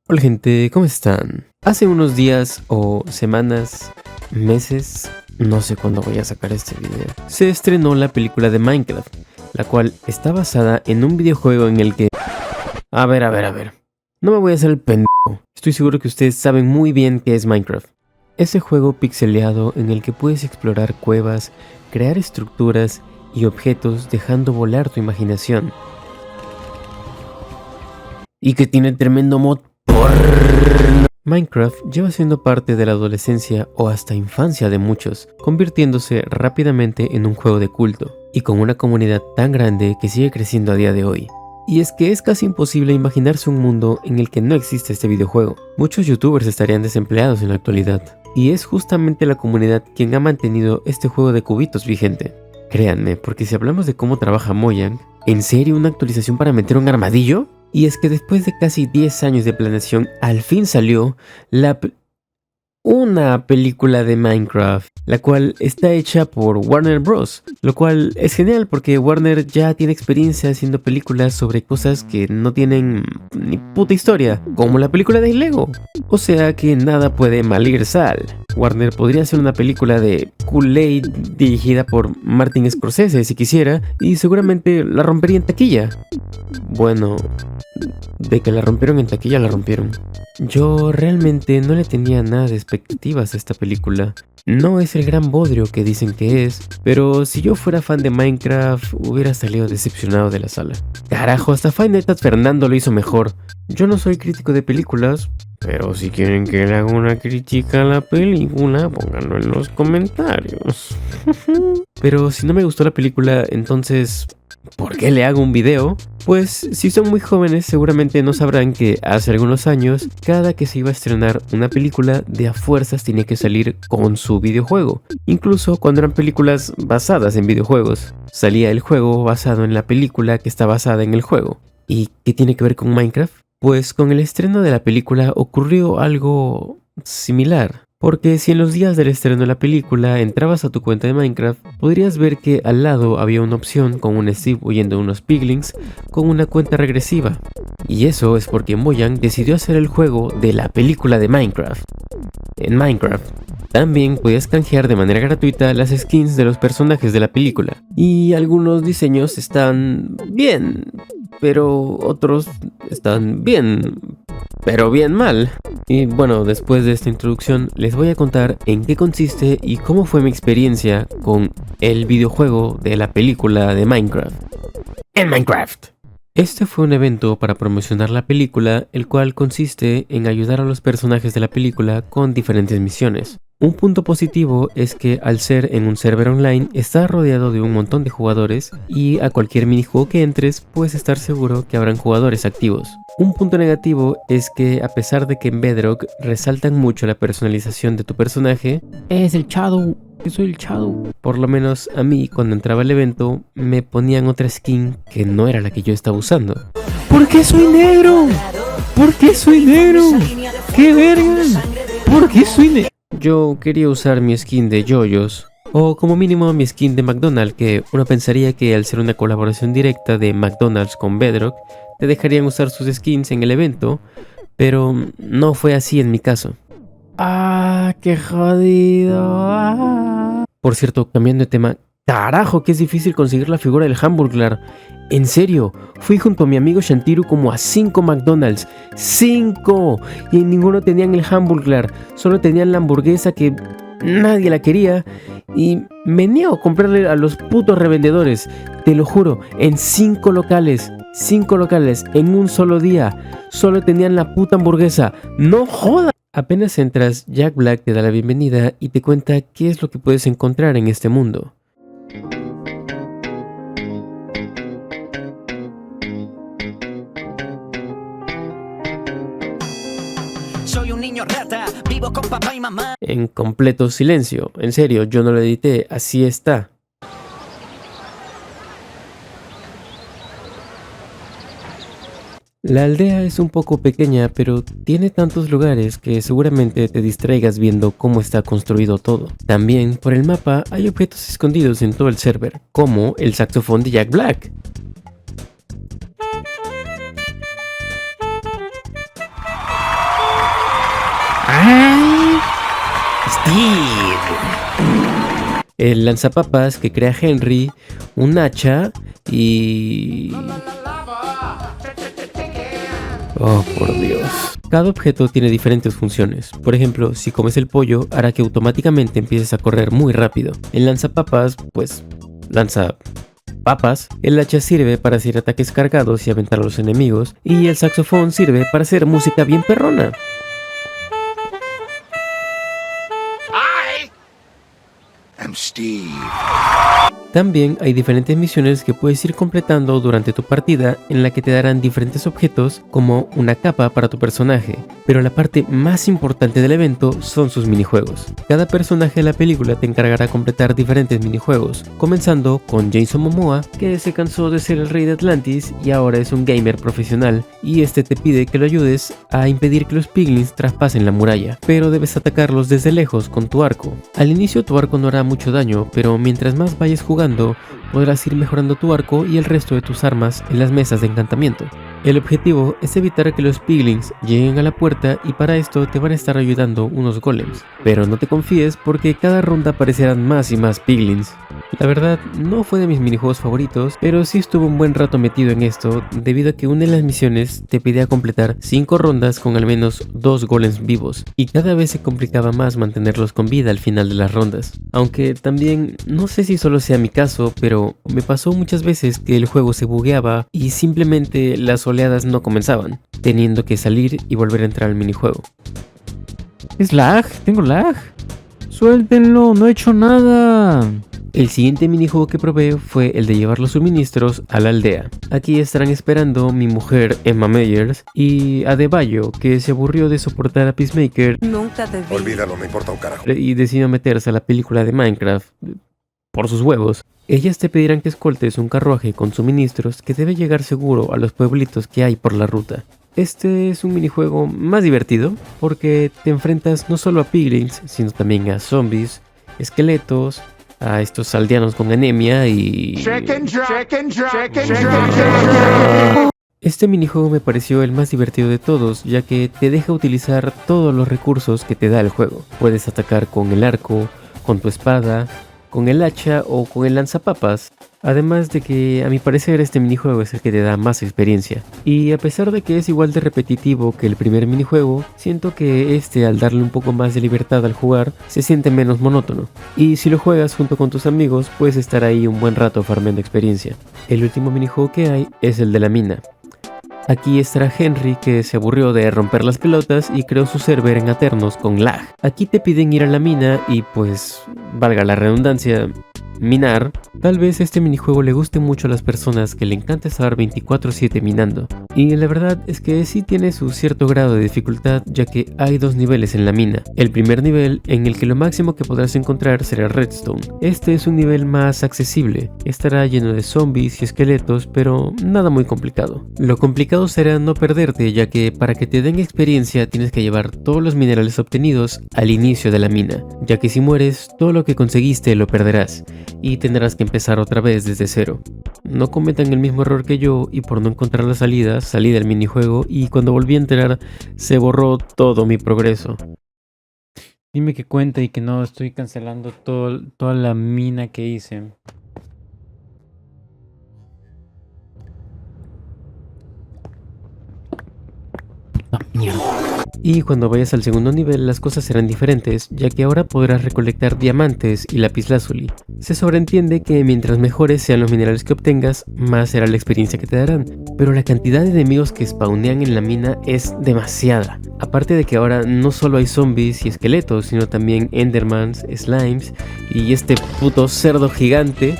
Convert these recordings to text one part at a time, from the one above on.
Hola gente, ¿cómo están? Hace unos días o semanas, meses, no sé cuándo voy a sacar este video, se estrenó la película de Minecraft, la cual está basada en un videojuego en el que... A ver, no me voy a hacer el pendejo, estoy seguro que ustedes saben muy bien qué es Minecraft. Ese juego pixeleado en el que puedes explorar cuevas, crear estructuras y objetos dejando volar tu imaginación. Y que tiene tremendo mod porno. Minecraft lleva siendo parte de la adolescencia o hasta infancia de muchos, convirtiéndose rápidamente en un juego de culto, y con una comunidad tan grande que sigue creciendo a día de hoy. Y es que es casi imposible imaginarse un mundo en el que no existe este videojuego. Muchos youtubers estarían desempleados en la actualidad, y es justamente la comunidad quien ha mantenido este juego de cubitos vigente. Créanme, porque si hablamos de cómo trabaja Mojang, ¿en serio una actualización para meter un armadillo? Y es que después de casi 10 años de planeación, al fin salió una película de Minecraft, la cual está hecha por Warner Bros. Lo cual es genial porque Warner ya tiene experiencia haciendo películas sobre cosas que no tienen ni puta historia, como la película de Lego. O sea que nada puede mal ir sal. Warner podría hacer una película de Kool-Aid dirigida por Martin Scorsese si quisiera, y seguramente la rompería en taquilla. Bueno, de que la rompieron en taquilla, la rompieron. Yo realmente no le tenía nada de expectativas a esta película. No es el gran bodrio que dicen que es, pero si yo fuera fan de Minecraft, hubiera salido decepcionado de la sala. Carajo, hasta Five Nights at Fernando lo hizo mejor. Yo no soy crítico de películas, pero si quieren que le haga una crítica a la película, pónganlo en los comentarios. Pero si no me gustó la película, entonces... ¿por qué le hago un video? Pues si son muy jóvenes seguramente no sabrán que hace algunos años, cada que se iba a estrenar una película, de a fuerzas tenía que salir con su videojuego. Incluso cuando eran películas basadas en videojuegos, salía el juego basado en la película que está basada en el juego. ¿Y qué tiene que ver con Minecraft? Pues con el estreno de la película ocurrió algo similar. Porque si en los días del estreno de la película entrabas a tu cuenta de Minecraft, podrías ver que al lado había una opción con un Steve huyendo de unos piglins con una cuenta regresiva. Y eso es porque Mojang decidió hacer el juego de la película de Minecraft. En Minecraft también podías canjear de manera gratuita las skins de los personajes de la película. Y algunos diseños están bien, pero otros están bien, pero bien mal. Y bueno, después de esta introducción les voy a contar en qué consiste y cómo fue mi experiencia con el videojuego de la película de Minecraft. En Minecraft. Este fue un evento para promocionar la película, el cual consiste en ayudar a los personajes de la película con diferentes misiones. Un punto positivo es que al ser en un server online estás rodeado de un montón de jugadores y a cualquier minijuego que entres puedes estar seguro que habrán jugadores activos. Un punto negativo es que a pesar de que en Bedrock resaltan mucho la personalización de tu personaje, es el Shadow, yo soy el Shadow. Por lo menos a mí cuando entraba al evento me ponían otra skin que no era la que yo estaba usando. ¿Por qué soy negro? ¿Por qué soy negro? ¡Qué verga! ¿Por qué soy negro? Yo quería usar mi skin de JoJo's, o como mínimo mi skin de McDonald's, que uno pensaría que al ser una colaboración directa de McDonald's con Bedrock, te dejarían usar sus skins en el evento, pero no fue así en mi caso. ¡Ah, qué jodido! ¡Ah! Por cierto, cambiando de tema, ¡carajo, que es difícil conseguir la figura del Hamburglar! En serio, fui junto a mi amigo Shantiru como a 5 McDonald's. ¡5! Y en ninguno tenían el Hamburglar, solo tenían la hamburguesa que nadie la quería. Y me niego a comprarle a los putos revendedores. Te lo juro, en 5 locales, en un solo día, solo tenían la puta hamburguesa. ¡No jodas! Apenas entras, Jack Black te da la bienvenida y te cuenta qué es lo que puedes encontrar en este mundo. Soy un niño rata, vivo con papá y mamá. En completo silencio, en serio, yo no lo edité, así está. La aldea es un poco pequeña, pero tiene tantos lugares que seguramente te distraigas viendo cómo está construido todo. También, por el mapa, hay objetos escondidos en todo el server, como el saxofón de Jack Black. Steve. El lanzapapas que crea Henry, un hacha y... oh, por Dios. Cada objeto tiene diferentes funciones. Por ejemplo, si comes el pollo, hará que automáticamente empieces a correr muy rápido. El lanzapapas, pues, lanza papas. El hacha sirve para hacer ataques cargados y aventar a los enemigos. Y el saxofón sirve para hacer música bien perrona. Steve. También hay diferentes misiones que puedes ir completando durante tu partida en la que te darán diferentes objetos como una capa para tu personaje, pero la parte más importante del evento son sus minijuegos. Cada personaje de la película te encargará completar diferentes minijuegos, comenzando con Jason Momoa, que se cansó de ser el rey de Atlantis y ahora es un gamer profesional, y este te pide que lo ayudes a impedir que los piglins traspasen la muralla, pero debes atacarlos desde lejos con tu arco. Al inicio tu arco no hará mucho daño, pero mientras más vayas jugando podrás ir mejorando tu arco y el resto de tus armas en las mesas de encantamiento. El objetivo es evitar que los piglins lleguen a la puerta y para esto te van a estar ayudando unos golems. Pero no te confíes porque cada ronda aparecerán más y más piglins. La verdad no fue de mis minijuegos favoritos, pero sí estuve un buen rato metido en esto debido a que una de las misiones te pedía completar 5 rondas con al menos 2 golems vivos y cada vez se complicaba más mantenerlos con vida al final de las rondas. Aunque también no sé si solo sea mi caso, pero me pasó muchas veces que el juego se bugueaba y simplemente las oleadas no comenzaban, teniendo que salir y volver a entrar al minijuego. Es lag, tengo lag. Suéltenlo, no he hecho nada. El siguiente minijuego que probé fue el de llevar los suministros a la aldea. Aquí estarán esperando mi mujer Emma Meyers y Adebayo, que se aburrió de soportar a Peacemaker. Nunca debí. Olvídalo, me importa un carajo. Y decidió meterse a la película de Minecraft por sus huevos. Ellas te pedirán que escoltes un carruaje con suministros que debe llegar seguro a los pueblitos que hay por la ruta. Este es un minijuego más divertido porque te enfrentas no solo a piglins, sino también a zombies, esqueletos, a estos aldeanos con anemia y... Este minijuego me pareció el más divertido de todos, ya que te deja utilizar todos los recursos que te da el juego. Puedes atacar con el arco, con tu espada, con el hacha o con el lanzapapas. Además de que a mi parecer este minijuego es el que te da más experiencia. Y a pesar de que es igual de repetitivo que el primer minijuego, siento que este al darle un poco más de libertad al jugar se siente menos monótono. Y si lo juegas junto con tus amigos puedes estar ahí un buen rato farmeando experiencia. El último minijuego que hay es el de la mina. Aquí estará Henry, que se aburrió de romper las pelotas y creó su server en Aternos con lag. Aquí te piden ir a la mina y pues, valga la redundancia, minar. Tal vez este minijuego le guste mucho a las personas que le encanta estar 24/7 minando. Y la verdad es que sí tiene su cierto grado de dificultad, ya que hay 2 niveles en la mina. El primer nivel, en el que lo máximo que podrás encontrar será redstone. Este es un nivel más accesible, estará lleno de zombies y esqueletos, pero nada muy complicado. Lo complicado será no perderte, ya que para que te den experiencia tienes que llevar todos los minerales obtenidos al inicio de la mina, ya que si mueres, todo lo que conseguiste lo perderás y tendrás que empezar otra vez desde cero. No cometan el mismo error que yo y por no encontrar la salida, salí del minijuego y cuando volví a entrar se borró todo mi progreso. Dime que cuenta y que no estoy cancelando toda la mina que hice. Y cuando vayas al segundo nivel las cosas serán diferentes, ya que ahora podrás recolectar diamantes y lapislázuli. Se sobreentiende que mientras mejores sean los minerales que obtengas, más será la experiencia que te darán, pero la cantidad de enemigos que spawnean en la mina es demasiada. Aparte de que ahora no solo hay zombies y esqueletos, sino también endermans, slimes y este puto cerdo gigante.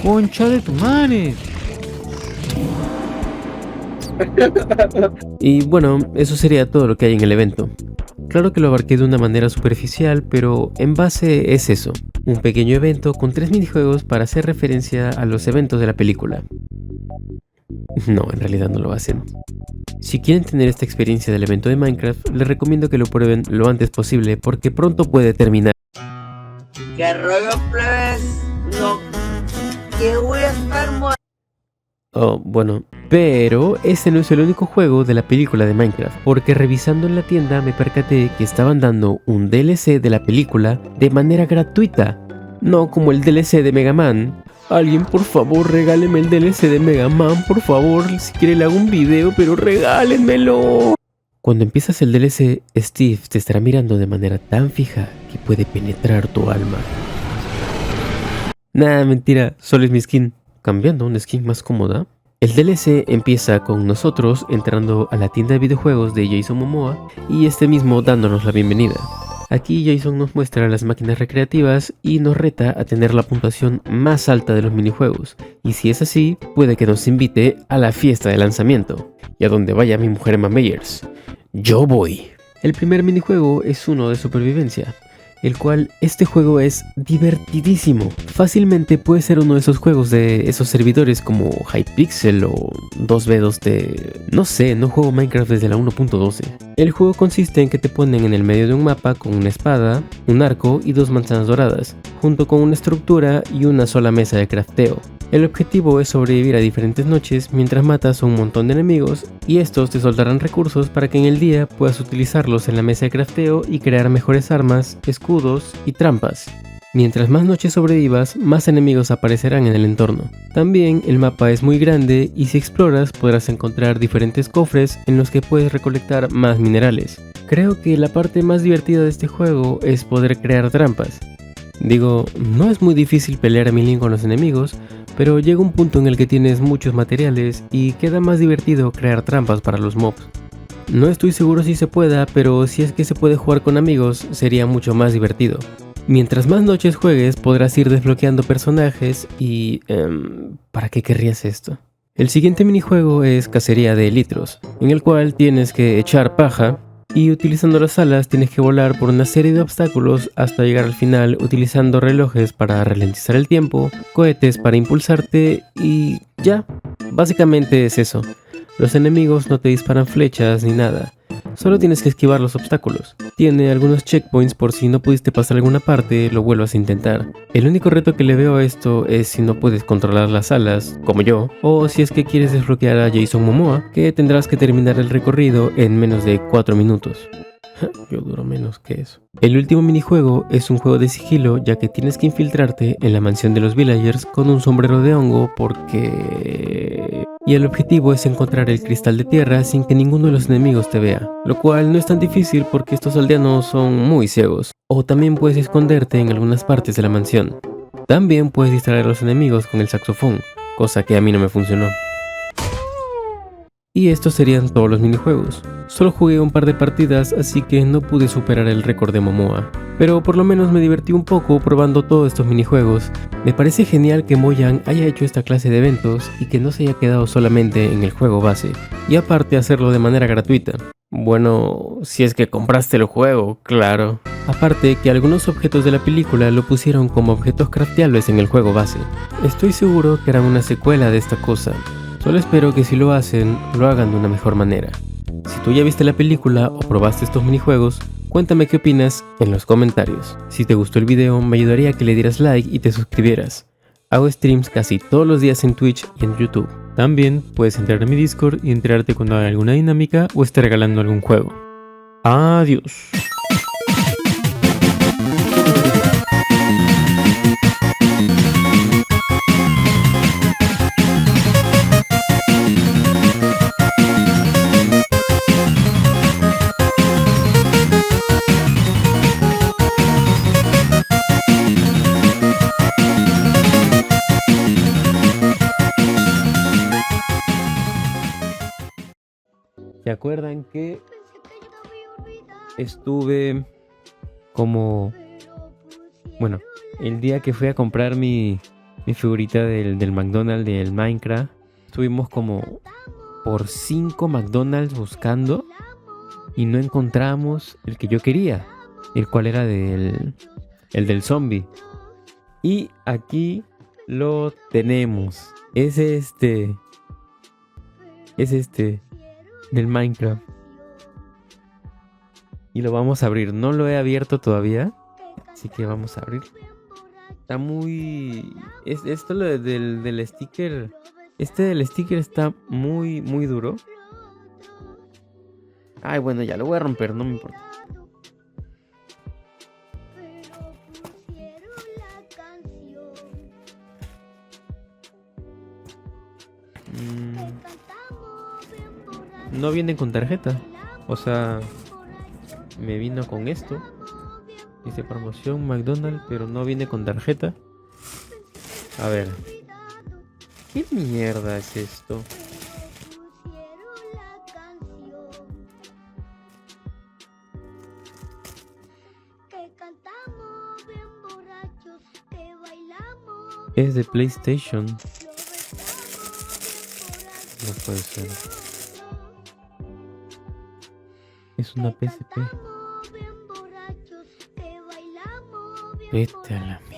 ¡Concha de tu madre! Y bueno, eso sería todo lo que hay en el evento. Claro que lo abarqué de una manera superficial, pero en base es eso, un pequeño evento con 3 minijuegos para hacer referencia a los eventos de la película. No, en realidad no lo hacen. Si quieren tener esta experiencia del evento de Minecraft, les recomiendo que lo prueben lo antes posible porque pronto puede terminar. ¿Qué rollo, plebes? No, que voy a estar Oh, bueno, pero ese no es el único juego de la película de Minecraft, porque revisando en la tienda me percaté que estaban dando un DLC de la película de manera gratuita, no como el DLC de Mega Man. Alguien por favor regáleme el DLC de Mega Man, por favor, si quiere le hago un video, pero regálenmelo. Cuando empiezas el DLC, Steve te estará mirando de manera tan fija que puede penetrar tu alma. Nah, mentira, solo es mi skin. Cambiando a una skin más cómoda. El DLC empieza con nosotros entrando a la tienda de videojuegos de Jason Momoa y este mismo dándonos la bienvenida. Aquí Jason nos muestra las máquinas recreativas y nos reta a tener la puntuación más alta de los minijuegos. Y si es así, puede que nos invite a la fiesta de lanzamiento. Y a donde vaya mi mujer Emma Meyers. Yo voy. El primer minijuego es uno de supervivencia, el cual este juego es divertidísimo. Fácilmente puede ser uno de esos juegos de esos servidores como Hypixel o 2B2D. No sé, no juego Minecraft desde la 1.12. El juego consiste en que te ponen en el medio de un mapa con una espada, un arco y 2 manzanas doradas, junto con una estructura y una sola mesa de crafteo. El objetivo es sobrevivir a diferentes noches mientras matas a un montón de enemigos y estos te soltarán recursos para que en el día puedas utilizarlos en la mesa de crafteo y crear mejores armas, escudos y trampas. Mientras más noches sobrevivas, más enemigos aparecerán en el entorno. También el mapa es muy grande y si exploras podrás encontrar diferentes cofres en los que puedes recolectar más minerales. Creo que la parte más divertida de este juego es poder crear trampas. Digo, no es muy difícil pelear a milín con los enemigos, pero llega un punto en el que tienes muchos materiales y queda más divertido crear trampas para los mobs. No estoy seguro si se pueda, pero si es que se puede jugar con amigos, sería mucho más divertido. Mientras más noches juegues, podrás ir desbloqueando personajes y... ¿para qué querrías esto? El siguiente minijuego es Cacería de Elitros, en el cual tienes que echar paja y utilizando las alas tienes que volar por una serie de obstáculos hasta llegar al final utilizando relojes para ralentizar el tiempo, cohetes para impulsarte y ya, básicamente es eso. Los enemigos no te disparan flechas ni nada, solo tienes que esquivar los obstáculos. Tiene algunos checkpoints por si no pudiste pasar alguna parte, lo vuelvas a intentar. El único reto que le veo a esto es si no puedes controlar las alas, como yo, o si es que quieres desbloquear a Jason Momoa, que tendrás que terminar el recorrido en menos de 4 minutos. Yo duro menos que eso. El último minijuego es un juego de sigilo, ya que tienes que infiltrarte en la mansión de los villagers con un sombrero de hongo porque... Y el objetivo es encontrar el cristal de tierra sin que ninguno de los enemigos te vea, lo cual no es tan difícil porque estos aldeanos son muy ciegos. O también puedes esconderte en algunas partes de la mansión. También puedes distraer a los enemigos con el saxofón, cosa que a mí no me funcionó. Y estos serían todos los minijuegos. Solo jugué un par de partidas, así que no pude superar el récord de Momoa. Pero por lo menos me divertí un poco probando todos estos minijuegos. Me parece genial que Mojang haya hecho esta clase de eventos y que no se haya quedado solamente en el juego base. Y aparte hacerlo de manera gratuita. Bueno, si es que compraste el juego, claro. Aparte que algunos objetos de la película lo pusieron como objetos crafteables en el juego base. Estoy seguro que harán una secuela de esta cosa. Solo espero que si lo hacen, lo hagan de una mejor manera. Si tú ya viste la película o probaste estos minijuegos, cuéntame qué opinas en los comentarios. Si te gustó el video, me ayudaría a que le dieras like y te suscribieras. Hago streams casi todos los días en Twitch y en YouTube. También puedes entrar a mi Discord y enterarte cuando haga alguna dinámica o esté regalando algún juego. Adiós. ¿Se acuerdan que estuve como... Bueno, el día que fui a comprar mi figurita del McDonald's del Minecraft, estuvimos como por 5 McDonald's buscando y no encontramos el que yo quería, el cual era el del zombie. Y aquí lo tenemos. Es este del Minecraft. Y lo vamos a abrir. No lo he abierto todavía, así que vamos a abrir. Está muy... Esto lo del sticker Este del sticker está muy duro. Ay, bueno, ya lo voy a romper, no me importa. No viene con tarjeta. O sea, me vino con esto. Dice promoción McDonald's, pero no viene con tarjeta. A ver. ¿Qué mierda es esto? Es de PlayStation. No puede ser. Es una PSP. Vete a la mierda.